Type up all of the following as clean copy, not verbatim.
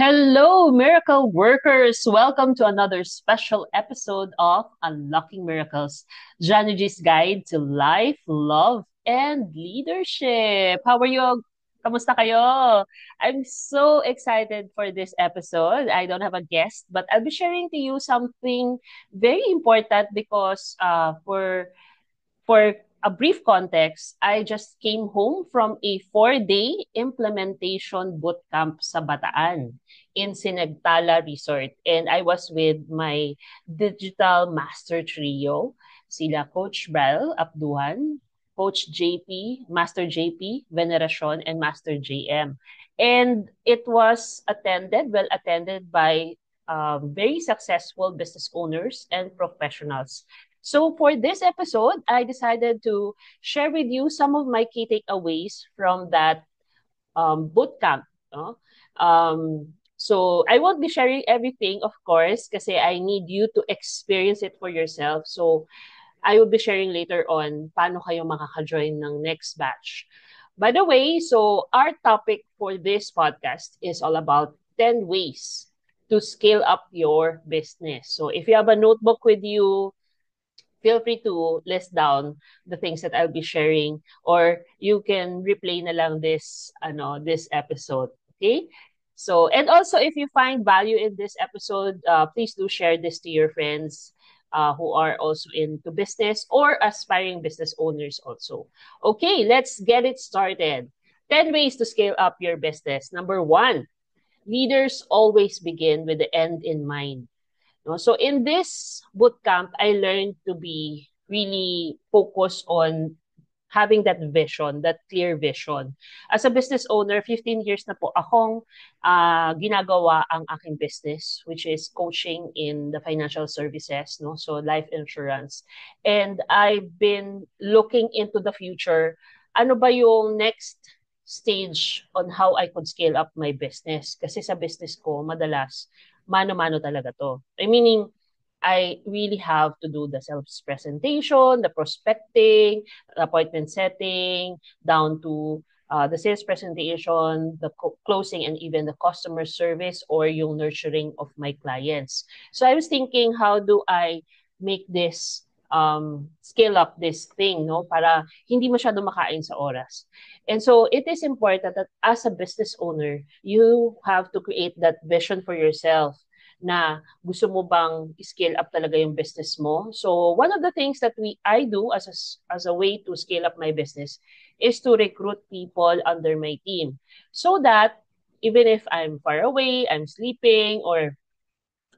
Hello, miracle workers! Welcome to another special episode of Unlocking Miracles, Janaji's Guide to Life, Love, and Leadership. How are you? Kamusta kayo? I'm so excited for this episode. I don't have a guest, but I'll be sharing to you something very important because for a brief context, I just came home from a 4-day implementation bootcamp sa Bataan in Sinagtala Resort. And I was with my digital master trio, sila Coach Bral Abduhan, Coach JP, Master JP, Veneracion, and Master JM. And it was well attended by very successful business owners and professionals. So for this episode, I decided to share with you some of my key takeaways from that bootcamp. No? So I won't be sharing everything, of course, kasi I need you to experience it for yourself. So I will be sharing later on paano kayo makaka-join ng next batch. By the way, so our topic for this podcast is all about 10 ways to scale up your business. So if you have a notebook with you, feel free to list down the things that I'll be sharing, or you can replay na lang this episode. Okay? So, and also if you find value in this episode, please do share this to your friends who are also into business or aspiring business owners also. Okay, let's get it started. 10 ways to scale up your business. Number one, leaders always begin with the end in mind. No? So in this bootcamp, I learned to be really focused on having that vision, that clear vision. As a business owner, 15 years na po akong ginagawa ang aking business, which is coaching in the financial services, no? So life insurance. And I've been looking into the future. Ano ba yung next stage on how I could scale up my business? Kasi sa business ko, madalas, mano-mano talaga to. Meaning, I really have to do the sales presentation, the prospecting, the appointment setting, down to the sales presentation, the closing, and even the customer service or yung nurturing of my clients. So I was thinking, how do I make this scale up this thing, no? Para hindi masyado makain sa oras. And so it is important that as a business owner, you have to create that vision for yourself na gusto mo bang scale up talaga yung business mo. So one of the things that I do as a way to scale up my business is to recruit people under my team so that even if I'm far away, I'm sleeping, or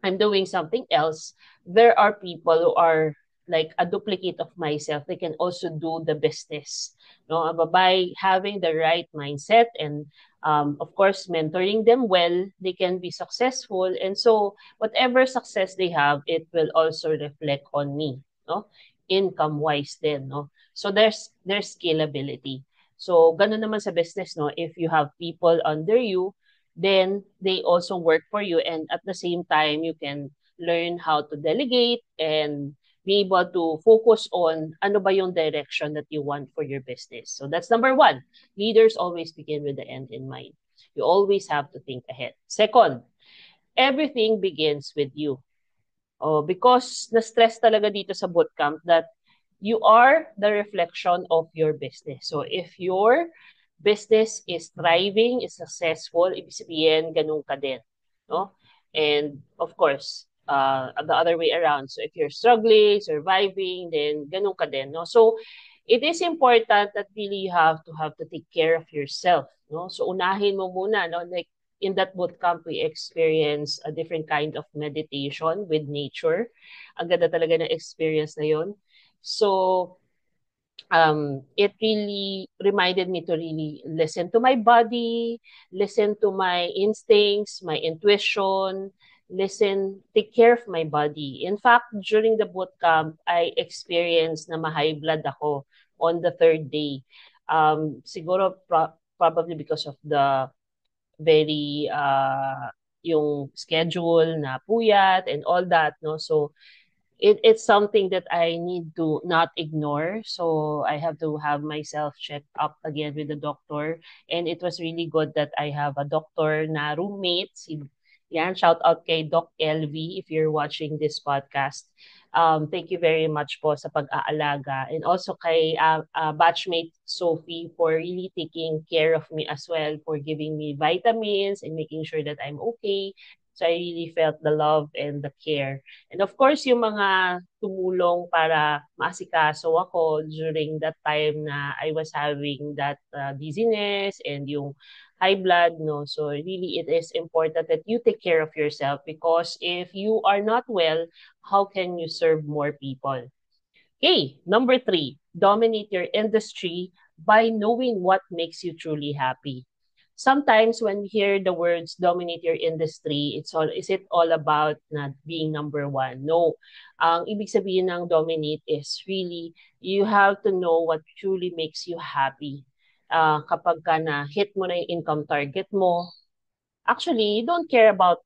I'm doing something else, there are people who are like a duplicate of myself. They can also do the business. No, by having the right mindset and of course mentoring them well, they can be successful. And so whatever success they have, it will also reflect on me. No, income wise, then no. So there's scalability. So ganun naman sa business, no. If you have people under you, then they also work for you, and at the same time you can learn how to delegate and be able to focus on ano ba yung direction that you want for your business. So that's number one. Leaders always begin with the end in mind. You always have to think ahead. Second, everything begins with you. Oh, because na-stress talaga dito sa bootcamp that you are the reflection of your business. So if your business is thriving, is successful, ibig sabihin, ganun ka din. No? And of course, the other way around. So if you're struggling, surviving, then ganun ka din. No? So it is important that really you have to take care of yourself. No? So unahin mo muna. No? Like in that bootcamp, we experience a different kind of meditation with nature. Ang ganda talaga ng experience na yun. So, it really reminded me to really listen to my body, listen to my instincts, my intuition, take care of my body. In fact, during the bootcamp, I experienced na ma-high blood ako on the third day. Siguro probably because of the very yung schedule na puyat and all that, no? So it's something that I need to not ignore. So I have to have myself checked up again with the doctor. And it was really good that I have a doctor na roommate. Yan, shout out kay Doc LV if you're watching this podcast. Thank you very much po sa pag-aalaga. And also kay batchmate Sophie for really taking care of me as well, for giving me vitamins and making sure that I'm okay. So I really felt the love and the care. And of course, yung mga tumulong para maasikaso ako during that time na I was having that dizziness and yung high blood, no? So really, it is important that you take care of yourself because if you are not well, how can you serve more people? Okay, number 3, dominate your industry by knowing what makes you truly happy. Sometimes when we hear the words dominate your industry, is it all about not being number one? No. Ang ibig sabihin ng dominate is really you have to know what truly makes you happy. Kapag ka na hit mo na yung income target mo, actually, you don't care about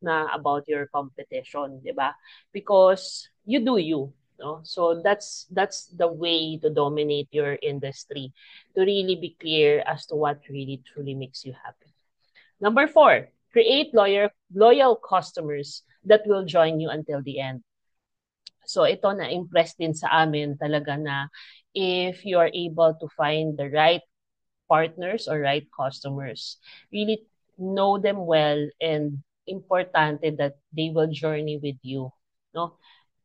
your competition, 'di ba? Because you do you, no? So that's the way to dominate your industry, to really be clear as to what really truly makes you happy. Number 4, create loyal customers that will join you until the end. So ito na impress din sa amin talaga na if you are able to find the right partners or right customers. Really know them well and importante that they will journey with you. No?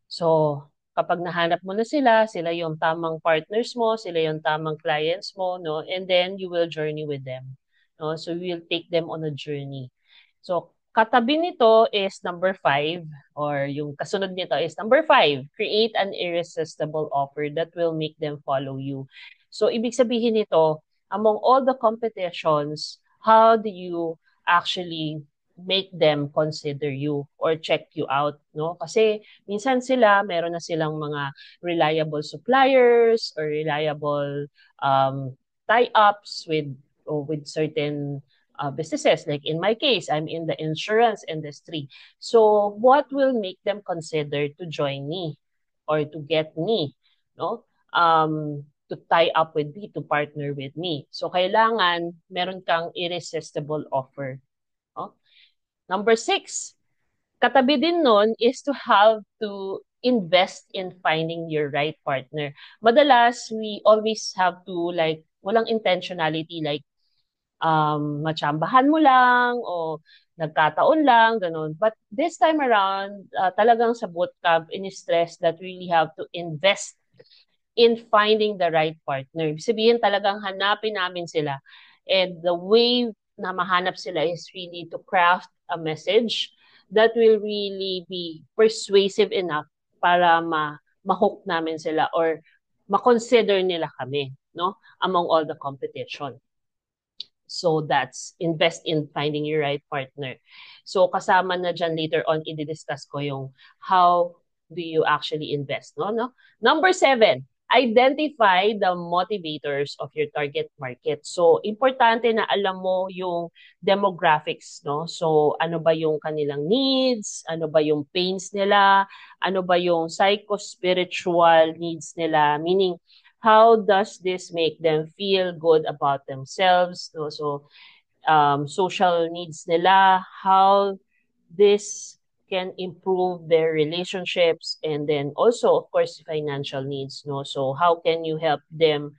So, kapag nahanap mo na sila yung tamang partners mo, sila yung tamang clients mo, no? And then you will journey with them. No? So, you will take them on a journey. So, katabi nito is number 5 or yung kasunod nito is number 5, create an irresistible offer that will make them follow you. So, ibig sabihin nito, among all the competitions, how do you actually make them consider you or check you out, no? Kasi minsan meron na silang mga reliable suppliers or reliable tie-ups with certain businesses. Like in my case, I'm in the insurance industry. So what will make them consider to join me or to get me, no? To tie up with me, to partner with me. So kailangan meron kang irresistible offer. No? Number 6, katabi din nun is to have to invest in finding your right partner. Madalas, we always have to like, walang intentionality like, matsambahan mo lang o nagkataon lang, ganun. But this time around, talagang sa bootcamp, in-stress that we really have to invest in finding the right partner. Ibig sabihin talagang hanapin namin sila. And the way na mahanap sila is really to craft a message that will really be persuasive enough para ma-hook namin sila or ma-consider nila kami, no? Among all the competition. So that's invest in finding your right partner. So kasama na dyan later on, i-discuss ko yung how do you actually invest. No? Number 7, identify the motivators of your target market. So importante na alam mo yung demographics. No? So ano ba yung kanilang needs? Ano ba yung pains nila? Ano ba yung psycho-spiritual needs nila? Meaning, how does this make them feel good about themselves? So, social needs nila, how this can improve their relationships, and then also, of course, financial needs. No, so how can you help them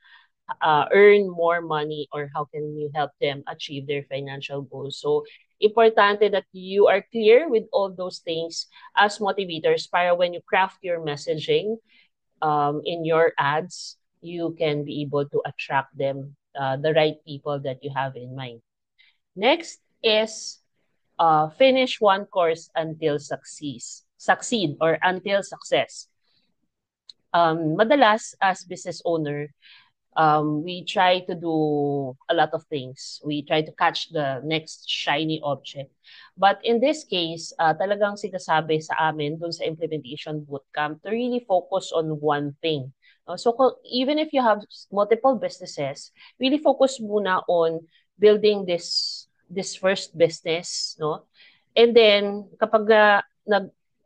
earn more money, or how can you help them achieve their financial goals? So, importante that you are clear with all those things as motivators para when you craft your messaging, in your ads, you can be able to attract them, the right people that you have in mind. Next is finish one course until succeed or until success. Madalas, as business owner, we try to do a lot of things. We try to catch the next shiny object. But in this case, talagang sinasabi sa amin dun sa implementation bootcamp to really focus on one thing. So even if you have multiple businesses, really focus muna on building this first business, no? And then kapag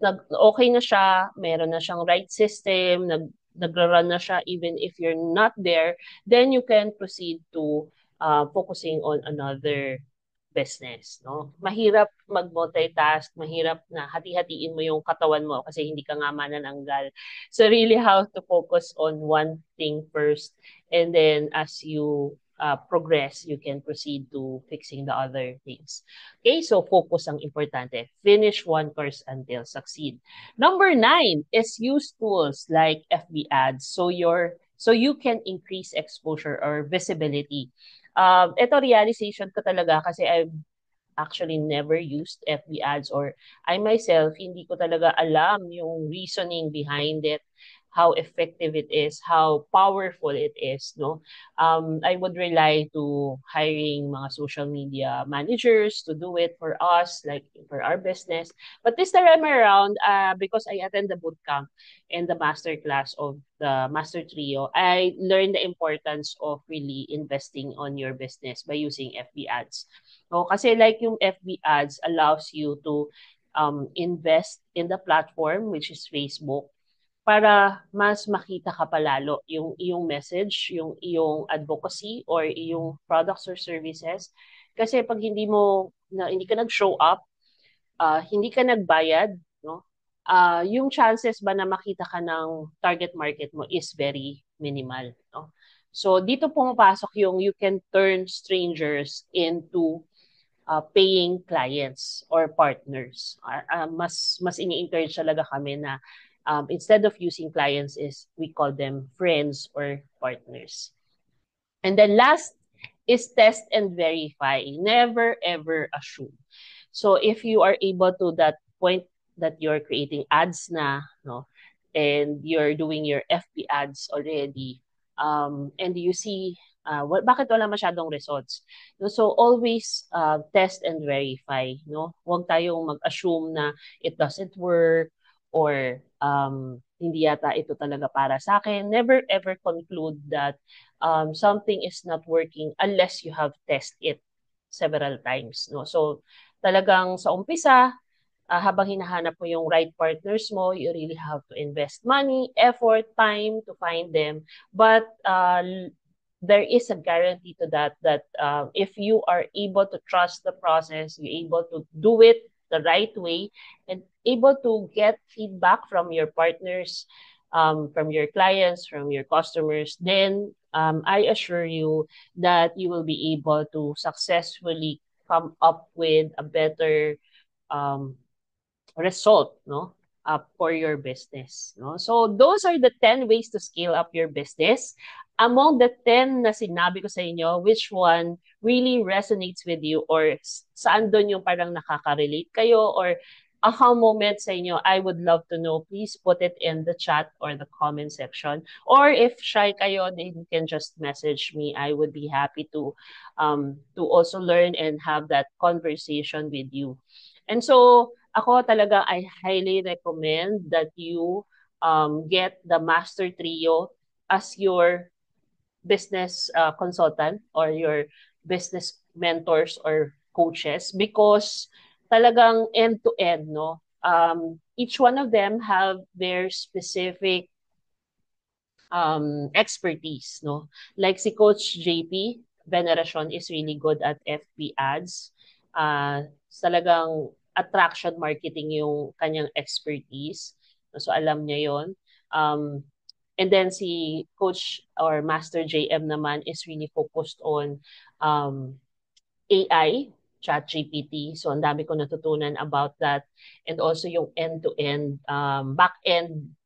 okay na siya, meron na siyang right system, nagra-run na siya even if you're not there, then you can proceed to focusing on another business, no? Mahirap mag-multitask, mahirap na hati-hatiin mo yung katawan mo kasi hindi ka nga manananggal. So really have to focus on one thing first, and then as you progress, you can proceed to fixing the other things. Okay, so focus ang importante. Finish one course until succeed. Number 9 is use tools like FB ads so you can increase exposure or visibility. Ito realization ko talaga kasi I've actually never used FB ads, or I myself, hindi ko talaga alam yung reasoning behind it, how effective it is, how powerful it is, no? I would rely to hiring mga social media managers to do it for us, like for our business. But this time around, because I attend the bootcamp and the master class of the Master Trio, I learned the importance of really investing on your business by using FB ads. No, kasi like yung FB ads allows you to invest in the platform, which is Facebook, para mas makita ka palalo yung iyong message, yung iyong advocacy or iyong products or services. Kasi pag hindi ka nag-show up, hindi ka nagbayad, no? Yung chances ba na makita ka ng target market mo is very minimal, no? So dito pumapasok yung you can turn strangers into paying clients or partners. Mas ini-encourage talaga kami na instead of using clients is we call them friends or partners. And then last is test and verify. Never ever assume. So if you are able to that point that you're creating ads na, no, and you're doing your FB ads already, and you see bakit wala masyadong results. No? So always test and verify. No? Huwag tayong mag-assume na it doesn't work or hindi yata ito talaga para sa akin. Never ever conclude that something is not working unless you have tested it several times. No? So talagang sa umpisa, habang hinahanap mo yung right partners mo, you really have to invest money, effort, time to find them. But there is a guarantee to that if you are able to trust the process, you're able to do it the right way, and able to get feedback from your partners, from your clients, from your customers, then I assure you that you will be able to successfully come up with a better um, result, no? For your business, no? So those are the 10 ways to scale up your business. Among the 10 na sinabi ko sa inyo, which one really resonates with you, or saan doon yung parang nakaka-relate kayo, or aha moment sa inyo, I would love to know. Please put it in the chat or the comment section. Or if shy kayo, then you can just message me. I would be happy to also learn and have that conversation with you. And so, ako talaga, I highly recommend that you get the Master Trio as your business consultant or your business mentors or coaches, because talagang end to end, no? Each one of them have their specific expertise, no? Like si Coach JP Veneracion is really good at FB ads. Talagang attraction marketing yung kanyang expertise. So alam niya yon. And then si Coach or Master JM naman is really focused on AI, ChatGPT. So ang dami ko natutunan about that. And also yung end-to-end, back-end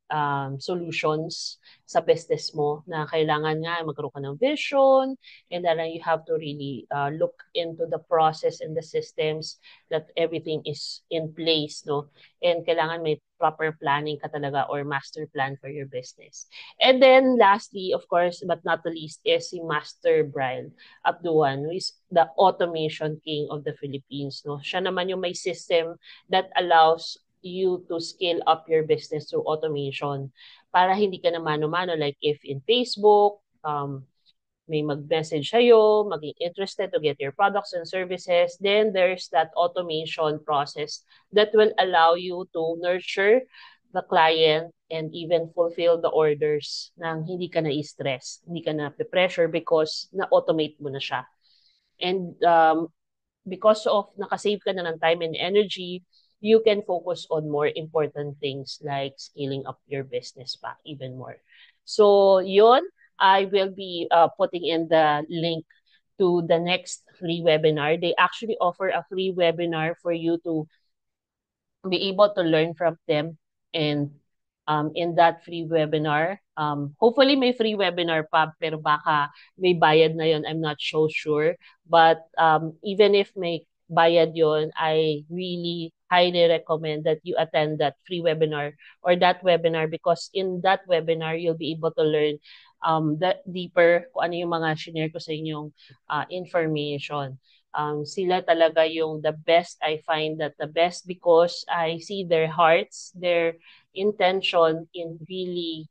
solutions sa business mo na kailangan nga magkaroon ka ng vision, and then you have to really look into the process and the systems that everything is in place, no? And kailangan may proper planning ka talaga or master plan for your business. And then lastly, of course, but not the least, is si Master Brian Abduan, who is the automation king of the Philippines, no? Siya naman yung may system that allows you to scale up your business through automation para hindi ka na mano-mano, like if in Facebook, may mag-message sa'yo, maging interested to get your products and services. Then there's that automation process that will allow you to nurture the client and even fulfill the orders nang hindi ka na-stress, hindi ka na-pressure because na-automate mo na siya. And because of nakasave ka na ng time and energy, you can focus on more important things like scaling up your business pa even more. So yun, I will be putting in the link to the next free webinar. They actually offer a free webinar for you to be able to learn from them. And in that free webinar, hopefully may free webinar pa, pero baka may bayad na yon. I'm not so sure. But even if may bayad yon, I really highly recommend that you attend that free webinar or that webinar, because in that webinar, you'll be able to learn that deeper kung ano yung mga shinare ko sa inyong information. Sila talaga yung the best. I find that the best because I see their hearts, their intention in really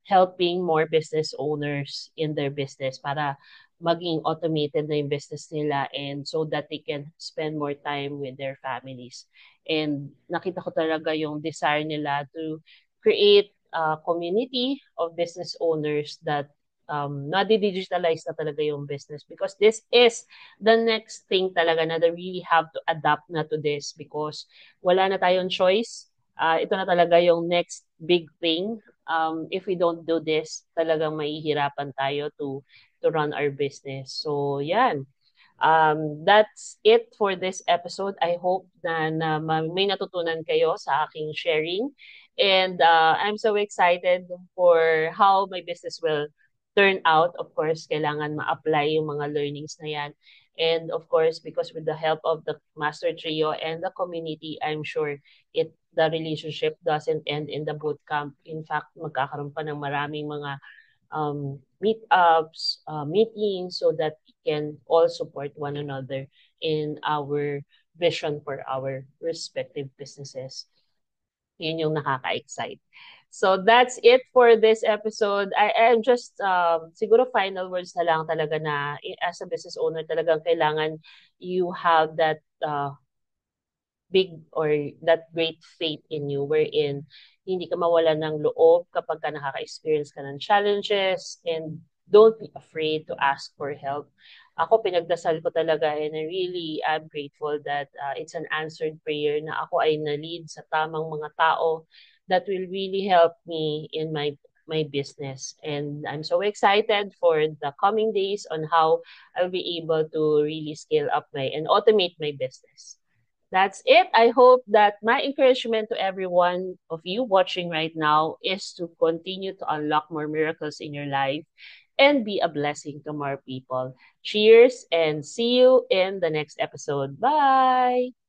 helping more business owners in their business para maging automated na yung business nila, and so that they can spend more time with their families. And nakita ko talaga yung desire nila to create a community of business owners that nadi-digitalize na talaga yung business, because this is the next thing talaga na they really have to adapt na to this, because wala na tayong choice. Ito na talaga yung next big thing. If we don't do this, talagang mahihirapan tayo to run our business. So, yan. That's it for this episode. I hope na may natutunan kayo sa aking sharing. And I'm so excited for how my business will turn out. Of course, kailangan ma-apply yung mga learnings na yan. And of course, because with the help of the Master Trio and the community, I'm sure the relationship doesn't end in the bootcamp. In fact, magkakaroon pa ng maraming mga meetups, meetings, so that we can all support one another in our vision for our respective businesses. Yun yung nakaka-excite. So that's it for this episode. I'm just, siguro final words na lang talaga na as a business owner, talagang kailangan you have that big or that great faith in you, wherein hindi ka mawala ng loob kapag ka nakaka-experience ka ng challenges, and don't be afraid to ask for help. Ako, pinagdasal ko talaga, and I really am grateful that it's an answered prayer na ako ay na-lead sa tamang mga tao that will really help me in my business. And I'm so excited for the coming days on how I'll be able to really scale up and automate my business. That's it. I hope that my encouragement to every one of you watching right now is to continue to unlock more miracles in your life and be a blessing to more people. Cheers and see you in the next episode. Bye.